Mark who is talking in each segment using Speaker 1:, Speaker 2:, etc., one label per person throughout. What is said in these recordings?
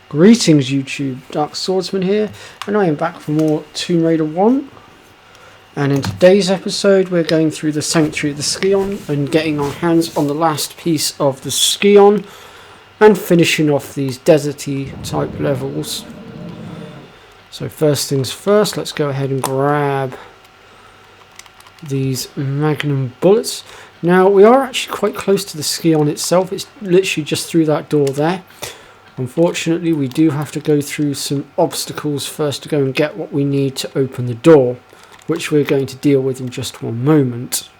Speaker 1: Greetings YouTube, Dark Swordsman here, and I am back for more Tomb Raider 1. And in today's episode we're going through the Sanctuary of the Scion and getting our hands on the last piece of the scion and finishing off these deserty type levels. So first things first, let's go ahead and grab these magnum bullets. Now we are actually quite close to the scion itself, it's literally just through that door there. Unfortunately, we do have to go through some obstacles first to go and get what we need to open the door, which we're going to deal with in just one moment.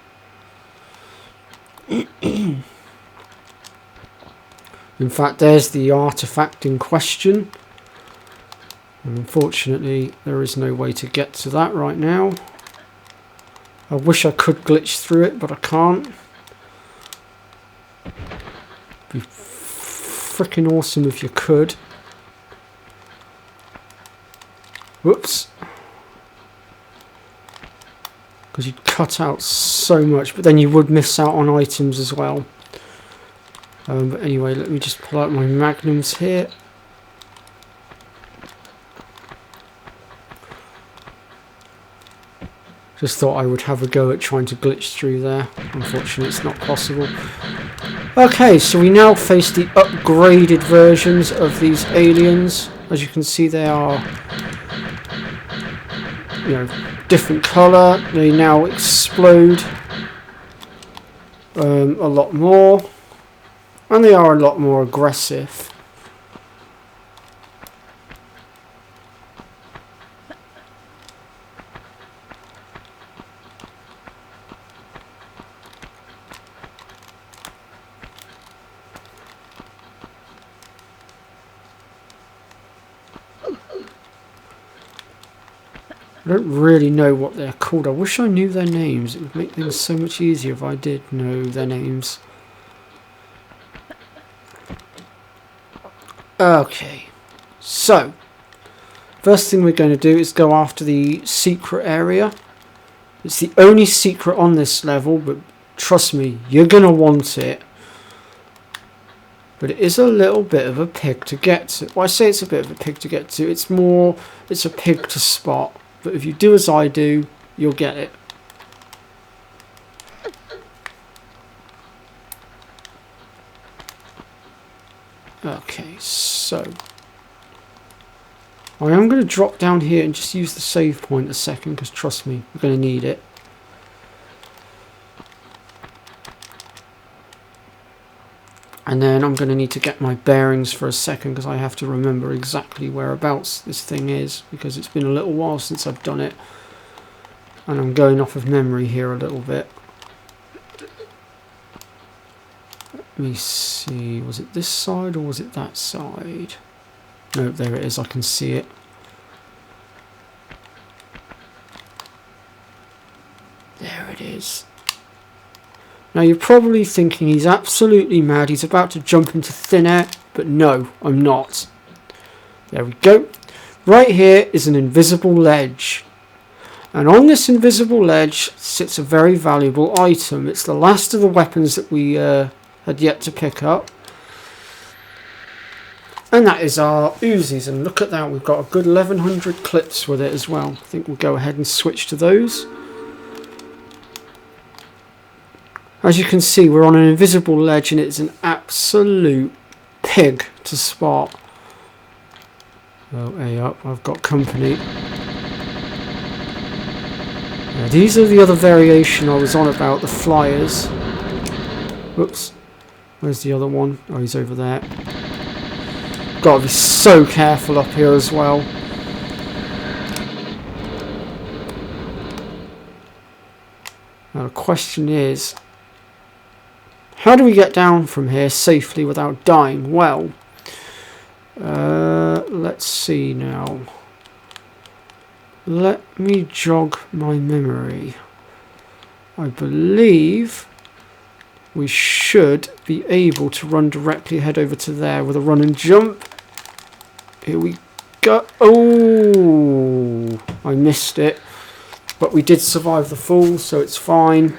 Speaker 1: In fact, there's the artifact in question. And unfortunately, there is no way to get to that right now. I wish I could glitch through it, but I can't. Be freaking awesome if you could. Whoops. Because you'd cut out so much, but then you would miss out on items as well. But anyway, let me just pull out my magnums here. Just thought I would have a go at trying to glitch through there. Unfortunately, it's not possible. Okay, so we now face the upgraded versions of these aliens. As you can see, they are, different colour. They now explode a lot more, and they are a lot more aggressive. I don't really know what they're called. I wish I knew their names. It would make things so much easier if I did know their names. Okay, so first thing we're going to do is go after the secret area. It's the only secret on this level, but trust me, you're going to want it. But it is a little bit of a pig to get to. Well, I say it's a bit of a pig to get to. It's a pig to spot. But if you do as I do, you'll get it. Okay, so I am going to drop down here and just use the save point a second, because trust me, we're going to need it. And then I'm going to need to get my bearings for a second, because I have to remember exactly whereabouts this thing is, because it's been a little while since I've done it. And I'm going off of memory here a little bit. Let me see, was it this side or was it that side? No, there it is, I can see it. There it is. Now you're probably thinking he's absolutely mad, he's about to jump into thin air, but no, I'm not. There we go. Right here is an invisible ledge. And on this invisible ledge sits a very valuable item. It's the last of the weapons that we had yet to pick up. And that is our Uzis. And look at that, we've got a good 1100 clips with it as well. I think we'll go ahead and switch to those. As you can see, we're on an invisible ledge and it's an absolute pig to spot. Oh, hey up, I've got company. Now, these are the other variation I was on about, the flyers. Whoops. Where's the other one? Oh, he's over there. Gotta be so careful up here as well. Now the question is, how do we get down from here safely without dying? Well, let's see now. Let me jog my memory. I believe we should be able to run directly head over to there with a run and jump. Here we go. Oh, I missed it. But we did survive the fall, so it's fine.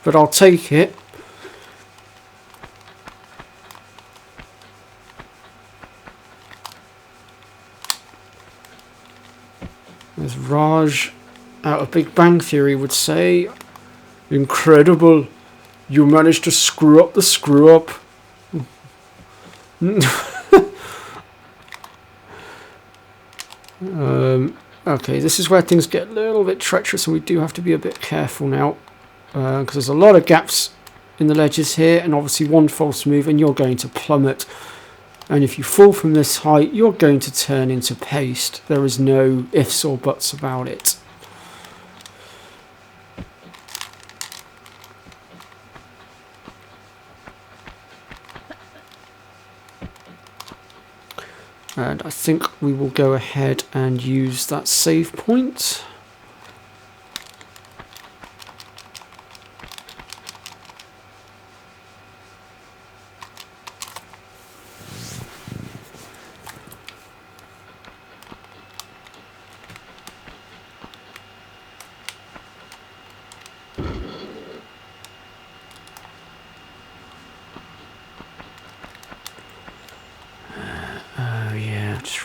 Speaker 1: but I'll take it. As Raj out of Big Bang Theory would say, incredible, you managed to screw up the screw up. Okay, this is where things get a little bit treacherous, and we do have to be a bit careful now, because there's a lot of gaps in the ledges here, and obviously one false move and you're going to plummet, and if you fall from this height you're going to turn into paste. There is no ifs or buts about it. And I think we will go ahead and use that save point.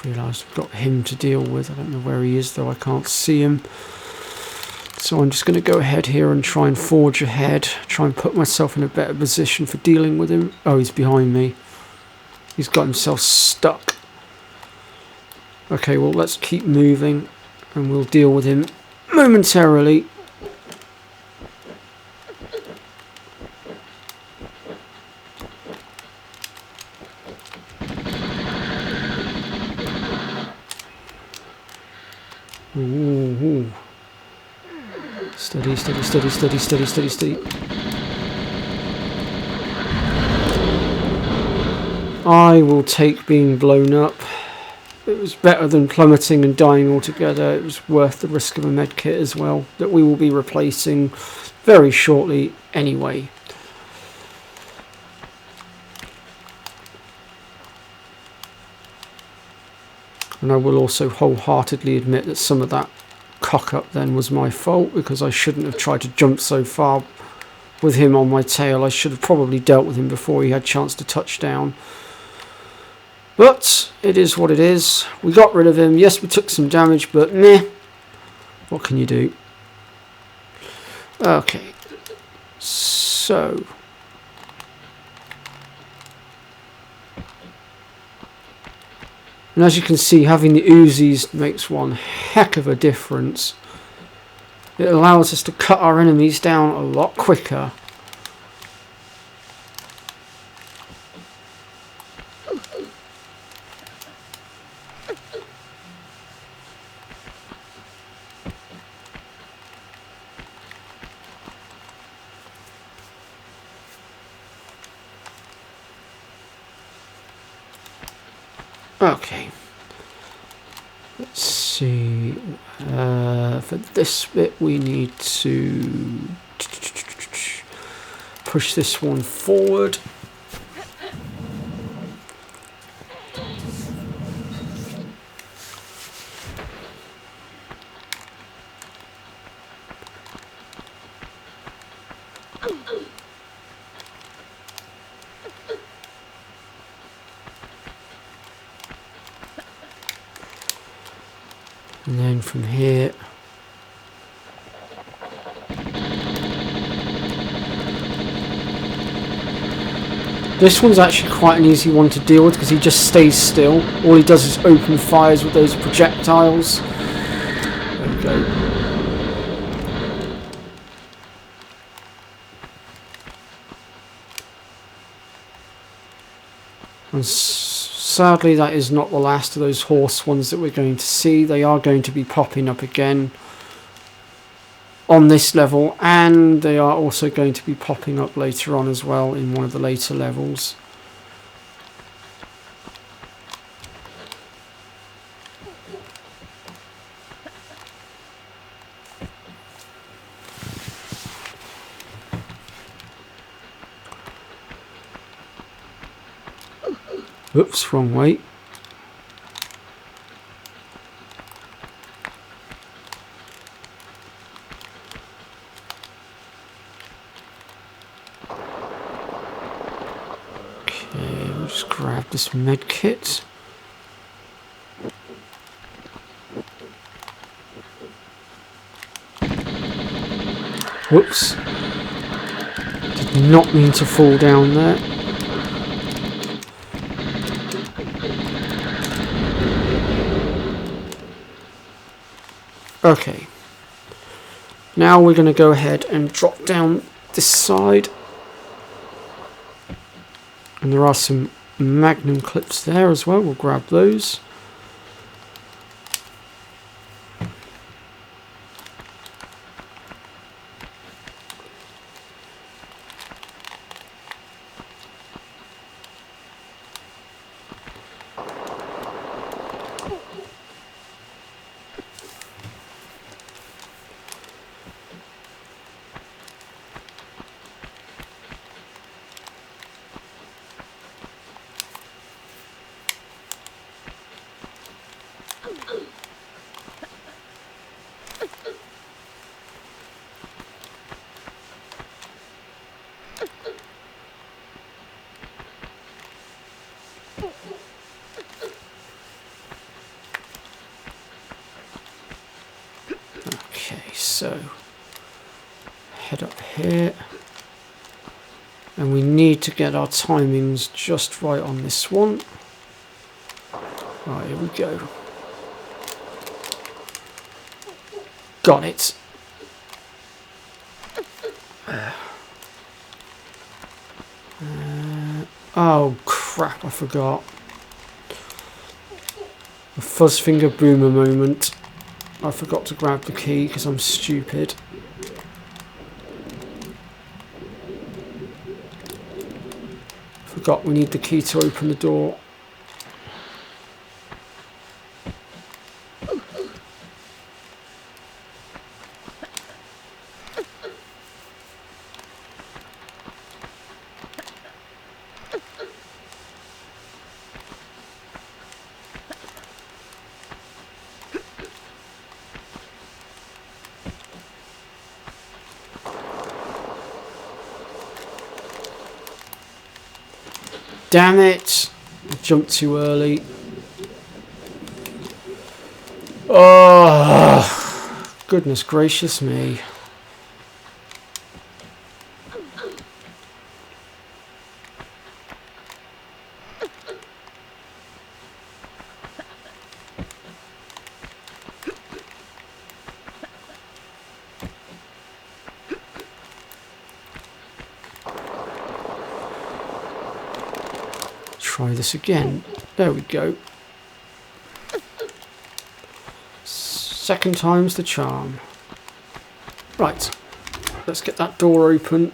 Speaker 1: Realised I've got him to deal with. I don't know where he is though, I can't see him. So I'm just going to go ahead here and try and forge ahead, try and put myself in a better position for dealing with him. Oh, he's behind me. He's got himself stuck. Okay, well let's keep moving and we'll deal with him momentarily. Ooh. Steady, steady, steady, steady, steady, steady, steady. I will take being blown up. It was better than plummeting and dying altogether. It was worth the risk of a med kit as well, that we will be replacing very shortly anyway. And I will also wholeheartedly admit that some of that cock up then was my fault, because I shouldn't have tried to jump so far with him on my tail. I should have probably dealt with him before he had a chance to touch down. But it is what it is. We got rid of him. Yes, we took some damage, but meh. What can you do? Okay. So... and as you can see, having the Uzis makes one heck of a difference. It allows us to cut our enemies down a lot quicker. Okay, let's see, for this bit we need to push this one forward. And then from here, this one's actually quite an easy one to deal with because he just stays still. All he does is open fires with those projectiles. There we go. And sadly, that is not the last of those horse ones that we're going to see. They are going to be popping up again on this level, and they are also going to be popping up later on as well in one of the later levels. Oops, wrong way. grab this med kit. Whoops. Did not mean to fall down there. Okay. Now we're going to go ahead and drop down this side. And there are some magnum clips there as well. We'll grab those. Okay, so head up here, and we need to get our timings just right on this one. Right, here we go. Got it. Oh crap, I forgot. A Fuzzfinger Boomer moment. I forgot to grab the key because I'm stupid. Forgot we need the key to open the door. Damn it! I jumped too early. Oh, goodness gracious me. Try this again. There we go. Second time's the charm. Right, let's get that door open.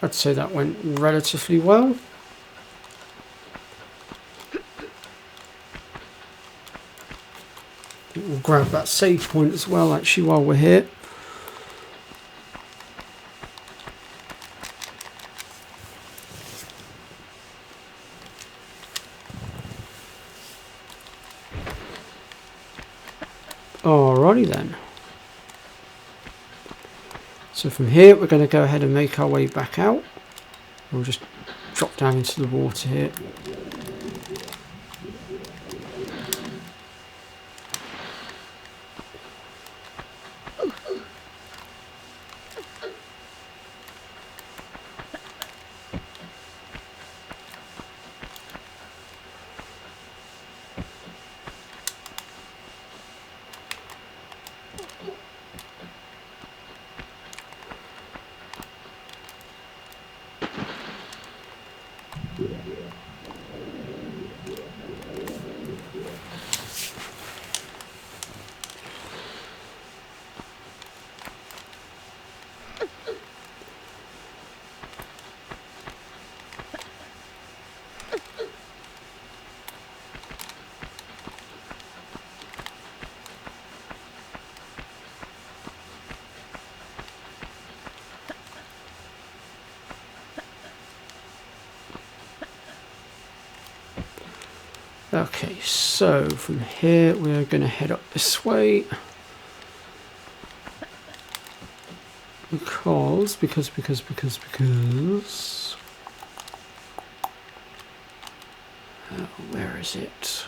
Speaker 1: I'd say that went relatively well. I think we'll grab that save point as well, actually, while we're here. Alrighty then. So from here we're going to go ahead and make our way back out. We'll just drop down into the water here. Okay, so from here we're going to head up this way. Because where is it?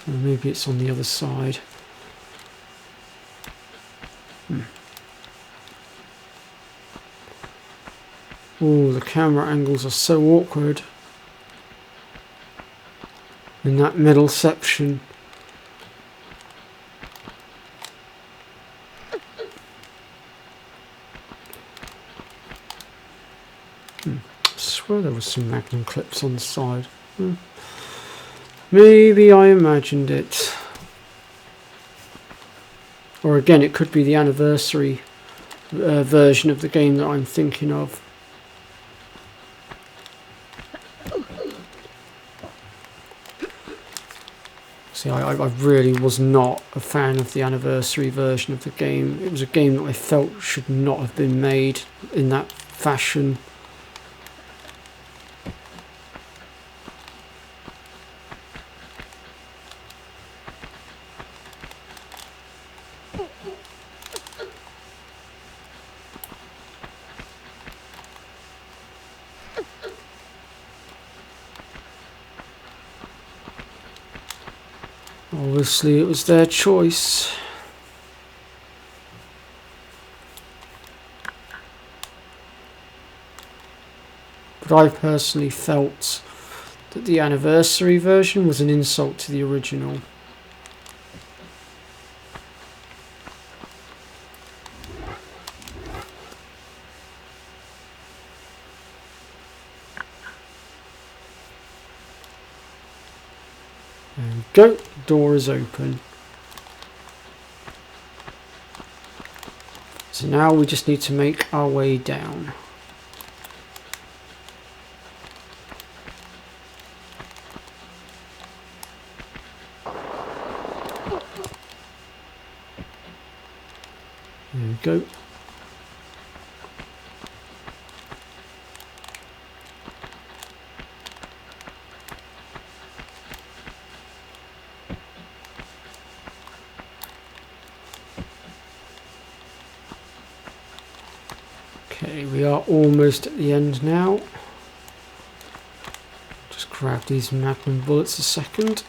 Speaker 1: Oh, maybe it's on the other side. Oh, the camera angles are so awkward in that middle section. I swear there was some magnum clips on the side. Maybe I imagined it. Or again, it could be the anniversary version of the game that I'm thinking of. See, I really was not a fan of the anniversary version of the game. It was a game that I felt should not have been made in that fashion. Obviously, it was their choice. But I personally felt that the anniversary version was an insult to the original. There we go, door is open. So now we just need to make our way down. There we go. Okay, we are almost at the end now. Just grab these magnum bullets a second.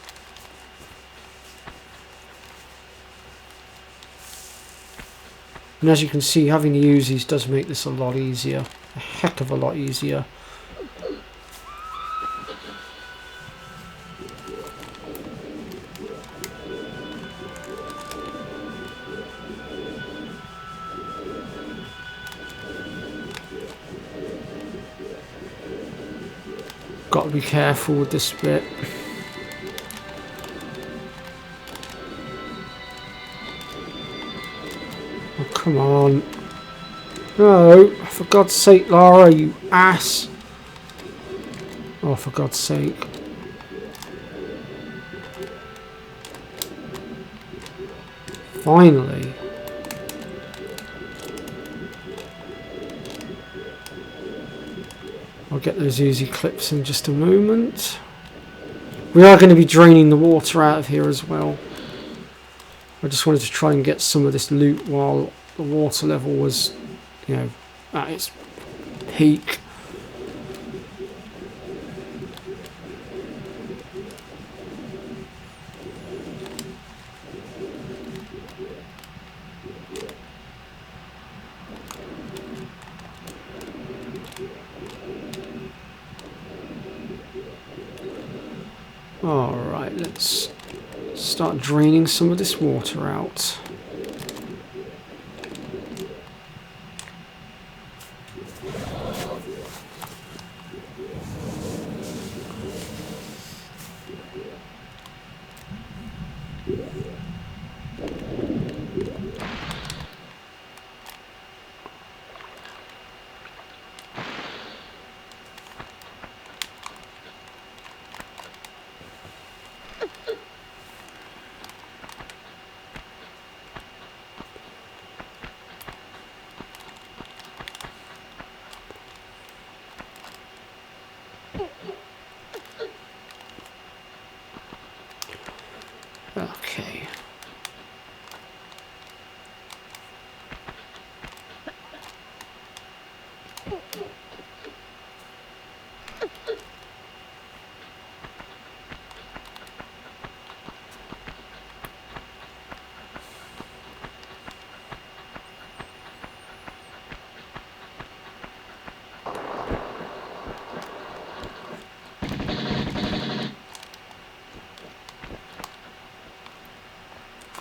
Speaker 1: And as you can see, having the Uzis does make this a lot easier. A heck of a lot easier. Got to be careful with this bit. Oh, come on. No, for God's sake, Lara, you ass. Oh, for God's sake. Finally. I'll get those Uzi clips in just a moment. We are going to be draining the water out of here as well. I just wanted to try and get some of this loot while the water level was, you know, at its peak. Alright, let's start draining some of this water out.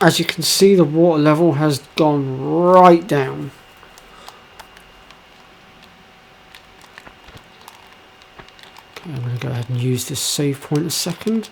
Speaker 1: as you can see, the water level has gone right down. Okay, I'm going to go ahead and use this save point a second.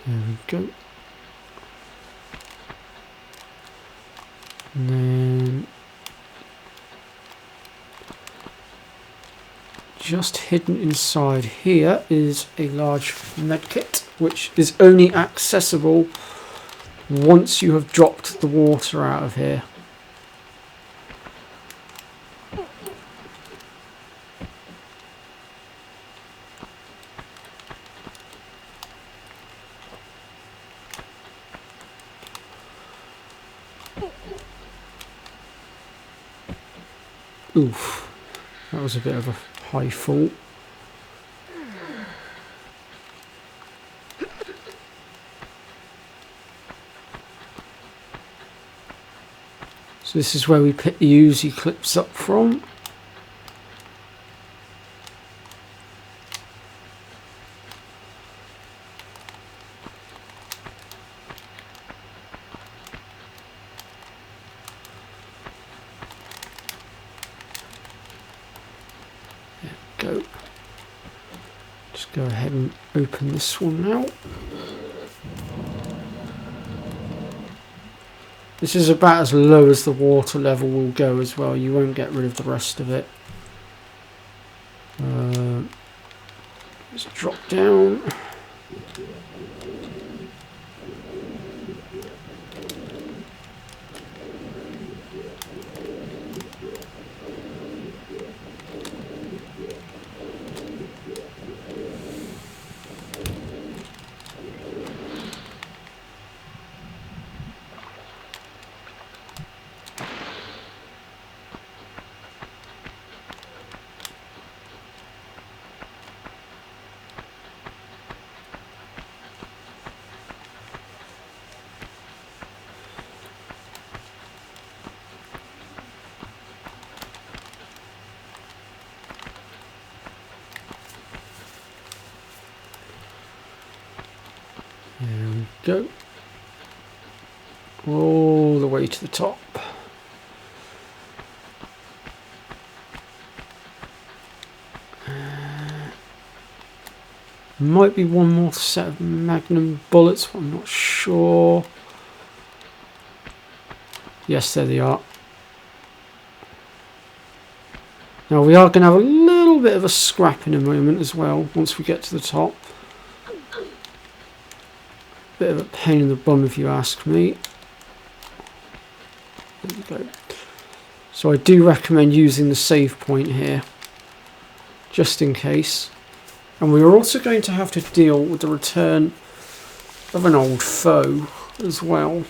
Speaker 1: There we go. And then just hidden inside here is a large medkit, which is only accessible once you have dropped the water out of here. Oof, that was a bit of a high fall. So this is where we pick the Uzi clips up from. There we go. Just go ahead and open this one now. This is about as low as the water level will go as well. You won't get rid of the rest of it. Let's drop down. There we go. All the way to the top. Might be one more set of Magnum bullets, but I'm not sure. Yes, there they are. Now we are going to have a little bit of a scrap in a moment as well, once we get to the top. Bit of a pain in the bum if you ask me. There we go. So I do recommend using the save point here, just in case. And we are also going to have to deal with the return of an old foe as well.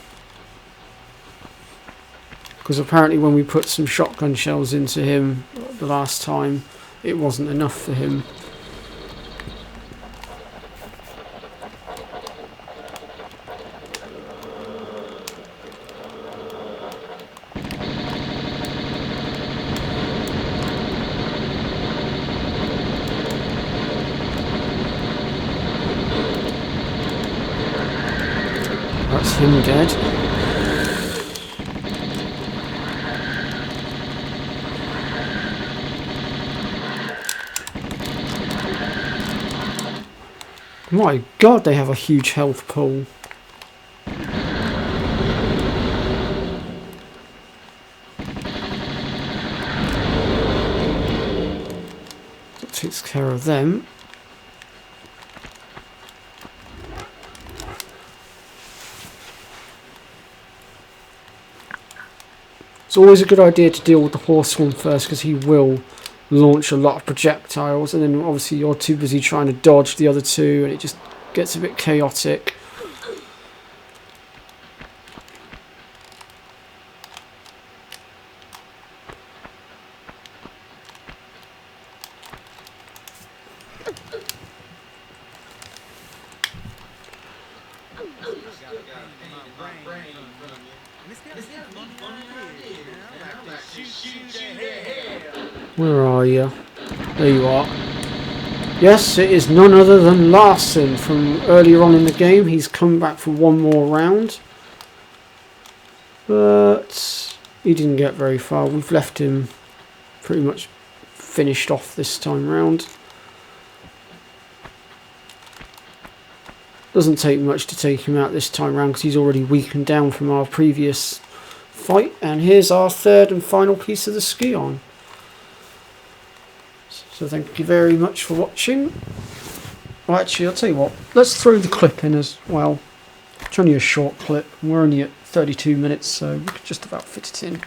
Speaker 1: Because apparently when we put some shotgun shells into him the last time, it wasn't enough for him. That's him dead. My god, they have a huge health pool. That takes care of them. It's always a good idea to deal with the horse one first, because he will launch a lot of projectiles, and then obviously you're too busy trying to dodge the other two, and it just gets a bit chaotic. Where are you? There you are. Yes, it is none other than Larson from earlier on in the game. He's come back for one more round, but he didn't get very far. We've left him pretty much finished off this time round. Doesn't take much to take him out this time round, because he's already weakened down from our previous fight. And here's our third and final piece of the scion. So thank you very much for watching. Well, actually, I'll tell you what, let's throw the clip in as well. It's only a short clip. We're only at 32 minutes, so we could just about fit it in.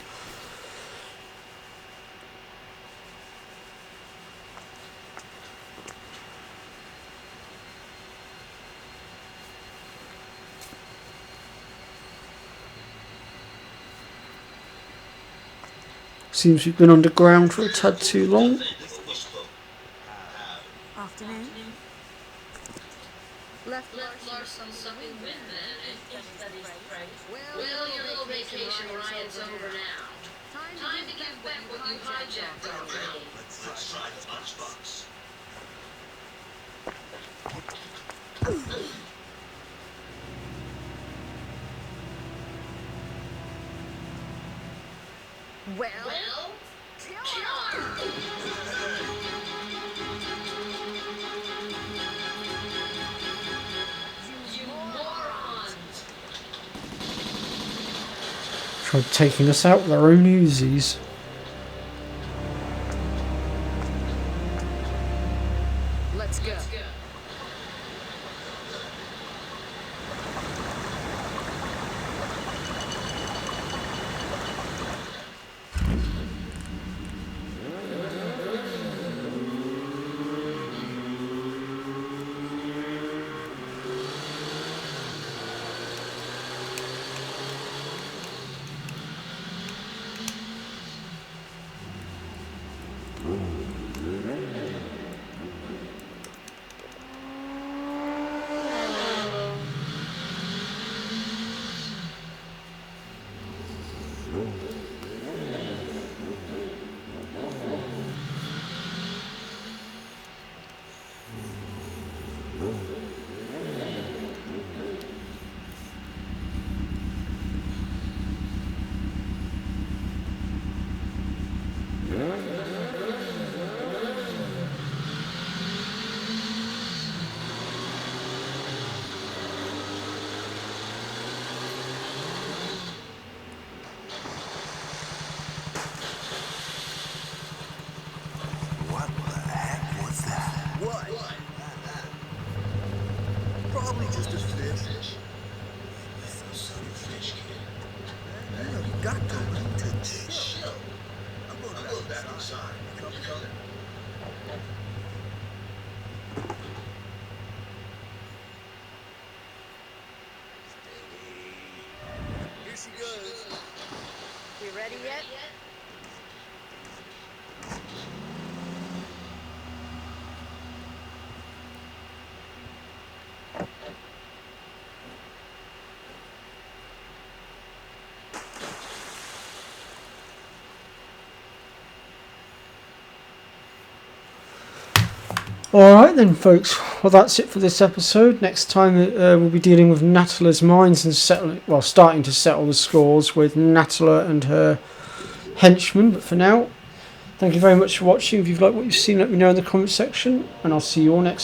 Speaker 1: Seems we've been underground for a tad too long.
Speaker 2: Afternoon.
Speaker 3: Left Larson sucking wind then, if studies right. Well, your little vacation riot's over now. Time to give back what you hijacked already. Let's try the lunchbox.
Speaker 2: Well,
Speaker 3: You morons!
Speaker 1: Tried taking us out with our own Uzis.
Speaker 2: let's go.
Speaker 4: What the heck was that? What? Probably just a fish. Some fish, kid. Man, you got to learn to chill. I'm going back inside. You coming? Here she goes.
Speaker 2: We ready yet?
Speaker 1: Alright then folks, well that's it for this episode. Next time we'll be dealing with Natala's mines and starting to settle the scores with Natala and her henchmen. But for now, thank you very much for watching. If you've liked what you've seen, let me know in the comment section, and I'll see you all next time.